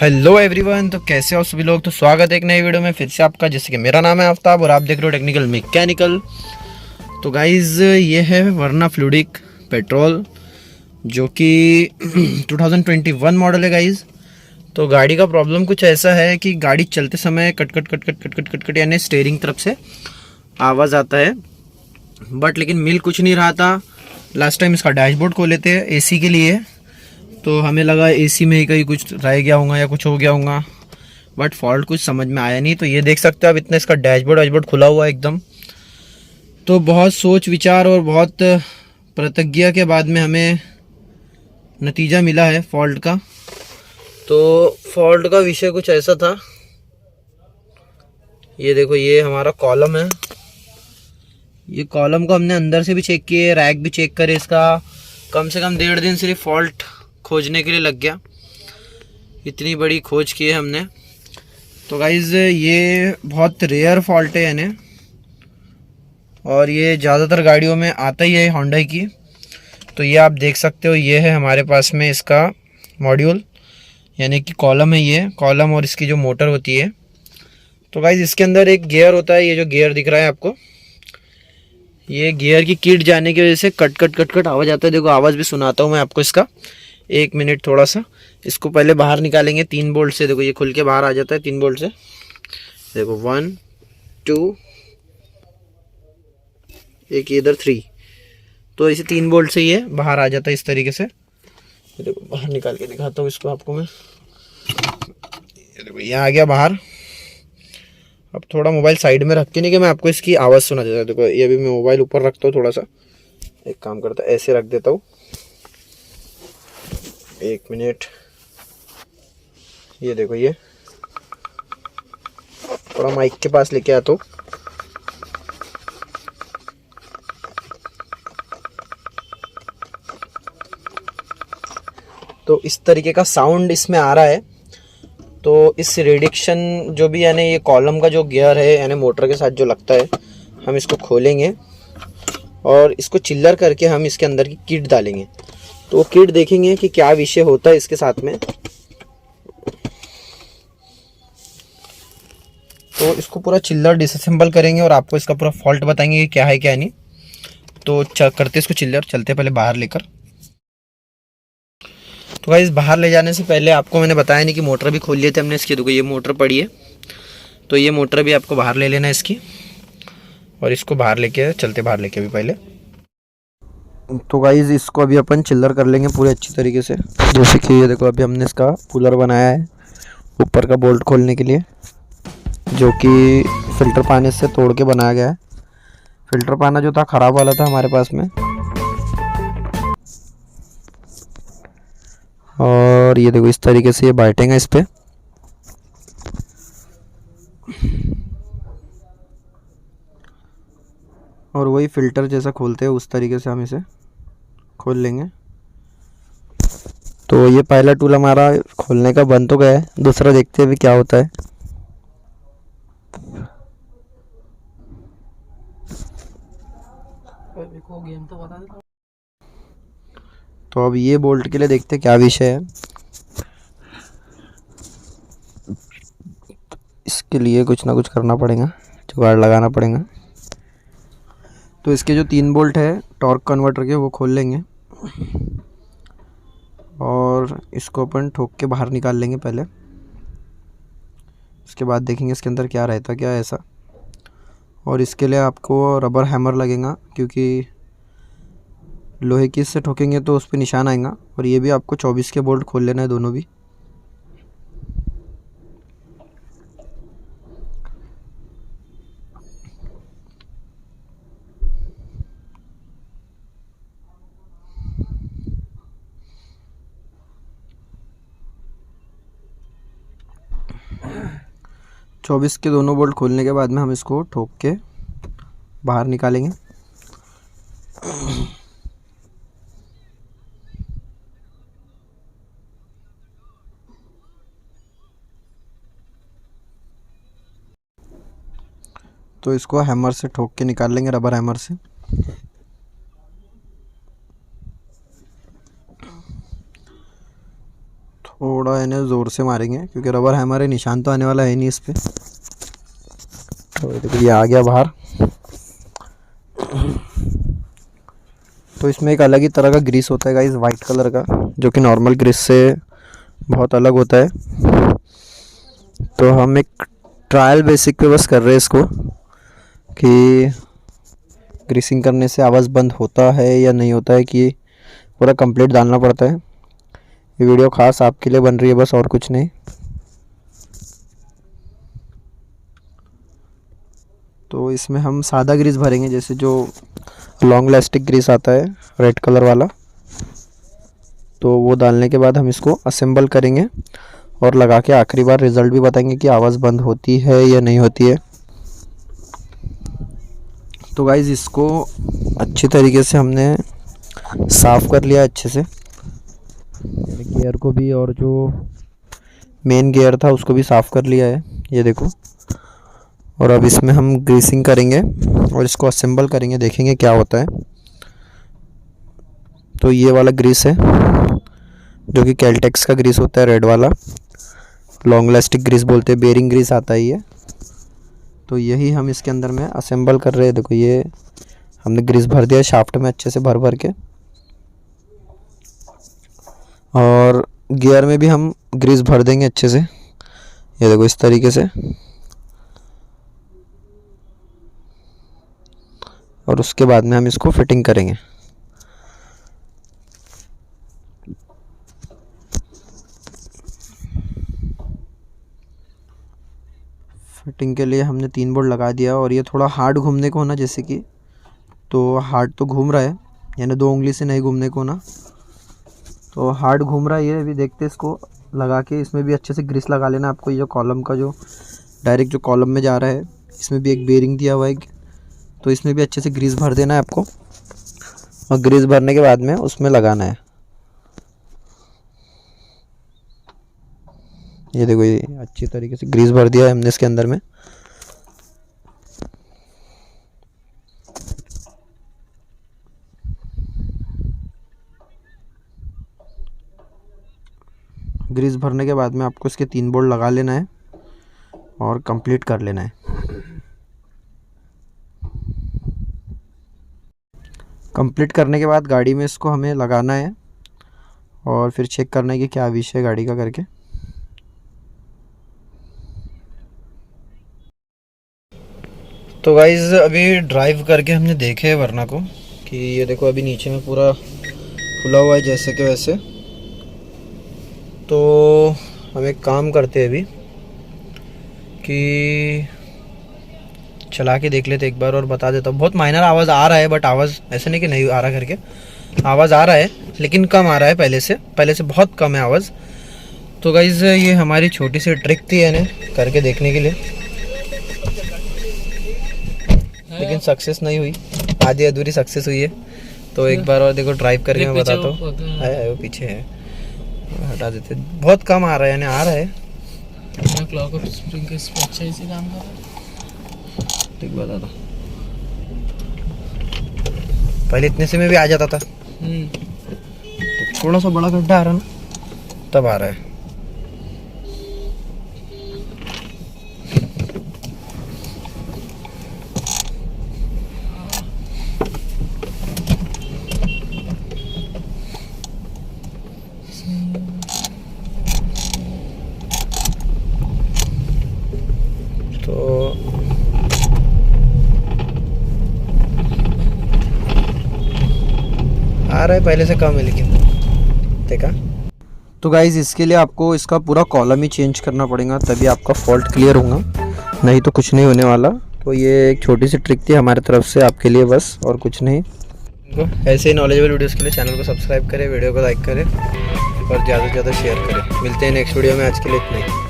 Hello everyone. तो कैसे हो सभी लोग। तो स्वागत है एक नई वीडियो में फिर से आपका, जैसे कि मेरा नाम है आफ्ताब और आप देख रहे हो टेक्निकल मैकेनिकल। तो गाइज़ ये है वरना फ्लूइडिक पेट्रोल जो कि 2021 मॉडल है गाइज़। तो गाड़ी का प्रॉब्लम कुछ ऐसा है कि गाड़ी चलते समय cut cut cut cut cut cut cut cut यानी स्टीयरिंग तरफ से आवाज़ आता है, बट लेकिन मिल कुछ नहीं रहा था। लास्ट टाइम इसका डैशबोर्ड खोले थे एसी के लिए, तो हमें लगा एसी में ही कहीं कुछ रह गया होगा या कुछ हो गया होगा, बट फॉल्ट कुछ समझ में आया नहीं। तो ये देख सकते हो आप, इतना इसका डैशबोर्ड खुला हुआ है एकदम। तो बहुत सोच विचार और बहुत प्रतिज्ञा के बाद में हमें नतीजा मिला है फॉल्ट का। तो फॉल्ट का विषय कुछ ऐसा था, ये देखो ये हमारा कॉलम है। ये कॉलम को हमने अंदर से भी चेक किए, रैक भी चेक करे, इसका कम से कम 1.5 दिन सिर्फ फॉल्ट खोजने के लिए लग गया। इतनी बड़ी खोज की है हमने। तो गाइज़ ये बहुत रेयर फॉल्ट है यानी, और ये ज़्यादातर गाड़ियों में आता ही है होंडा की। तो ये आप देख सकते हो, ये है हमारे पास में इसका मॉड्यूल, यानी कि कॉलम है ये कॉलम, और इसकी जो मोटर होती है। तो गाइज़ इसके अंदर एक गियर होता है, ये जो गियर दिख रहा है आपको, ये गियर की किट जाने की वजह से कट कट कट कट आवाज़ आता है। देखो आवाज़ भी सुनाता हूँ मैं आपको इसका, एक मिनट थोड़ा सा। इसको पहले बाहर निकालेंगे 3 बोल्ट से। देखो ये खुल के बाहर आ जाता है 3 बोल्ट से। देखो 1 2, एक इधर 3। तो इसे 3 बोल्ट से ये बाहर आ जाता है इस तरीके से। देखो बाहर निकाल के दिखाता हूँ इसको आपको मैं। देखो ये आ गया बाहर। अब थोड़ा मोबाइल साइड में रख के, नहीं कि मैं आपको इसकी आवाज़ सुना देता हूँ। देखो ये भी मैं मोबाइल ऊपर रखता हूँ, थोड़ा सा एक काम करता है, ऐसे रख देता हूँ। एक मिनट, ये देखो ये थोड़ा माइक के पास लेके आता हूँ। तो इस तरीके का साउंड इसमें आ रहा है। तो इस रिडक्शन जो भी यानी ये कॉलम का जो गियर है यानी मोटर के साथ जो लगता है, हम इसको खोलेंगे और इसको चिल्लर करके हम इसके अंदर की किट डालेंगे। तो वो किट देखेंगे कि क्या विषय होता है इसके साथ में। तो इसको पूरा चिल्लर डिसअसेंबल करेंगे और आपको इसका पूरा फॉल्ट बताएंगे कि क्या है क्या नहीं। तो करते इसको चिल्लर, चलते पहले बाहर लेकर। तो गाइस बाहर ले जाने से पहले आपको मैंने बताया नहीं कि मोटर भी खोल लिए थे हमने इसकी। देखो ये मोटर पड़ी है, तो ये मोटर भी आपको बाहर ले लेना है इसकी, और इसको बाहर लेके चलते, बाहर लेके भी पहले। तो गाइस इसको अभी अपन चिल्लर कर लेंगे पूरे अच्छी तरीके से। जैसे कि ये देखो अभी हमने इसका पुलर बनाया है ऊपर का बोल्ट खोलने के लिए, जो कि फ़िल्टर पानी से तोड़ के बनाया गया है। फ़िल्टर पाना जो था ख़राब वाला था हमारे पास में। और ये देखो इस तरीके से ये बैठेंगे इस पे। और वही फ़िल्टर जैसा खोलते हैं उस तरीके से हम इसे खोल लेंगे। तो ये पहला टूल हमारा खोलने का बन तो गया है, दूसरा देखते हैं अभी क्या होता है। तो अब ये बोल्ट के लिए देखते हैं क्या विषय है। इसके लिए कुछ ना कुछ करना पड़ेगा, जुगाड़ लगाना पड़ेगा। तो इसके जो 3 बोल्ट है टॉर्क कन्वर्टर के, वो खोल लेंगे और इसको अपन ठोक के बाहर निकाल लेंगे पहले। उसके बाद देखेंगे इसके अंदर क्या रहता क्या है ऐसा। और इसके लिए आपको रबर हैमर लगेगा, क्योंकि लोहे की से ठोकेंगे तो उस पर निशान आएगा। और ये भी आपको 24 के बोल्ट खोल लेना है दोनों भी। चौबीस के दोनों बोल्ट खोलने के बाद में हम इसको ठोक के बाहर निकालेंगे। तो इसको हैमर से ठोक के निकाल लेंगे, रबर हैमर से। थोड़ा थोड़ा इन्हें ज़ोर से मारेंगे, क्योंकि रबर हैमर है, निशान तो आने वाला है नहीं इस पर। तो देखो ये आ गया बाहर। तो इसमें एक अलग ही तरह का ग्रीस होता है गाइस, वाइट कलर का, जो कि नॉर्मल ग्रीस से बहुत अलग होता है। तो हम एक ट्रायल बेसिक पे बस कर रहे हैं इसको, कि ग्रीसिंग करने से आवाज़ बंद होता है या नहीं होता है, कि पूरा कंप्लीट डालना पड़ता है। ये वीडियो ख़ास आपके लिए बन रही है बस, और कुछ नहीं। तो इसमें हम सादा ग्रीस भरेंगे, जैसे जो लॉन्ग लास्टिक ग्रीस आता है रेड कलर वाला। तो वो डालने के बाद हम इसको असेंबल करेंगे और लगा के आखिरी बार रिज़ल्ट भी बताएंगे कि आवाज़ बंद होती है या नहीं होती है। तो गाइज़ इसको अच्छी तरीके से हमने साफ़ कर लिया अच्छे से, गियर को भी, और जो मेन गियर था उसको भी साफ़ कर लिया है, ये देखो। और अब इसमें हम ग्रीसिंग करेंगे और इसको असेंबल करेंगे, देखेंगे क्या होता है। तो ये वाला ग्रीस है, जो कि कैलटेक्स का ग्रीस होता है, रेड वाला, लॉन्ग लास्टिक ग्रीस बोलते हैं, बेरिंग ग्रीस आता है ये। तो यही हम इसके अंदर में असेंबल कर रहे हैं। देखो ये हमने ग्रीस भर दिया शाफ्ट में अच्छे से भर भर के, और गियर में भी हम ग्रीस भर देंगे अच्छे से, ये देखो इस तरीके से। और उसके बाद में हम इसको फिटिंग करेंगे। फिटिंग के लिए हमने 3 बोल्ट लगा दिया, और ये थोड़ा हार्ड घूमने को होना, जैसे कि, तो हार्ड तो घूम रहा है, यानी 2 उंगली से नहीं घूमने को ना, तो हार्ड घूम रहा है ये। अभी देखते इसको लगा के, इसमें भी अच्छे से ग्रीस लगा लेना आपको। ये जो कॉलम का, जो डायरेक्ट जो कॉलम में जा रहा है, इसमें भी एक बेरिंग दिया हुआ है, तो इसमें भी अच्छे से ग्रीस भर देना है आपको, और ग्रीस भरने के बाद में उसमें लगाना है। ये देखो ये अच्छी तरीके से ग्रीस भर दिया है हमने इसके अंदर में। ग्रीस भरने के बाद में आपको इसके 3 बोल्ट लगा लेना है और कंप्लीट कर लेना है। कंप्लीट करने के बाद गाड़ी में इसको हमें लगाना है और फिर चेक करना है कि क्या विषय है गाड़ी का करके। तो गाइज़ अभी ड्राइव करके हमने देखे वरना को, कि ये देखो अभी नीचे में पूरा खुला हुआ है जैसे कि वैसे। तो हम एक काम करते हैं अभी, कि चला के देख लेते एक बार और बता देता हूँ। बहुत माइनर आवाज़ आ रहा है, बट आवाज़ ऐसे नहीं कि नहीं आ रहा करके, आवाज़ आ रहा है लेकिन कम आ रहा है, पहले से बहुत कम है आवाज़। तो गाइज़ ये हमारी छोटी सी ट्रिक थी यानी करके देखने के लिए, लेकिन सक्सेस नहीं हुई, आधी अधूरी सक्सेस हुई है। तो एक बार और देखो ड्राइव करके मैं बताता हूँ। है वो पीछे है, हटा देते। बहुत कम आ रहा है, यानी आ रहा है। क्लॉक ऑफ स्प्रिंग के इस पे अच्छा इसी काम कर रहा है। ठीक बताता, पहले इतने से में भी आ जाता था, तो थोड़ा सा बड़ा गड्ढा आ रहा ना, तब आ रहा है। आ रहा है, पहले से कम है लेकिन देखा। तो गाइज़ इसके लिए आपको इसका पूरा कॉलम ही चेंज करना पड़ेगा, तभी आपका फॉल्ट क्लियर होगा, नहीं तो कुछ नहीं होने वाला। तो ये एक छोटी सी ट्रिक थी हमारी तरफ से आपके लिए बस, और कुछ नहीं। ऐसे ही नॉलेजेबल वीडियोस के लिए चैनल को सब्सक्राइब करें, वीडियो को लाइक करें और ज़्यादा से ज़्यादा शेयर करें। मिलते हैं नेक्स्ट वीडियो में, आज के लिए इतना ही।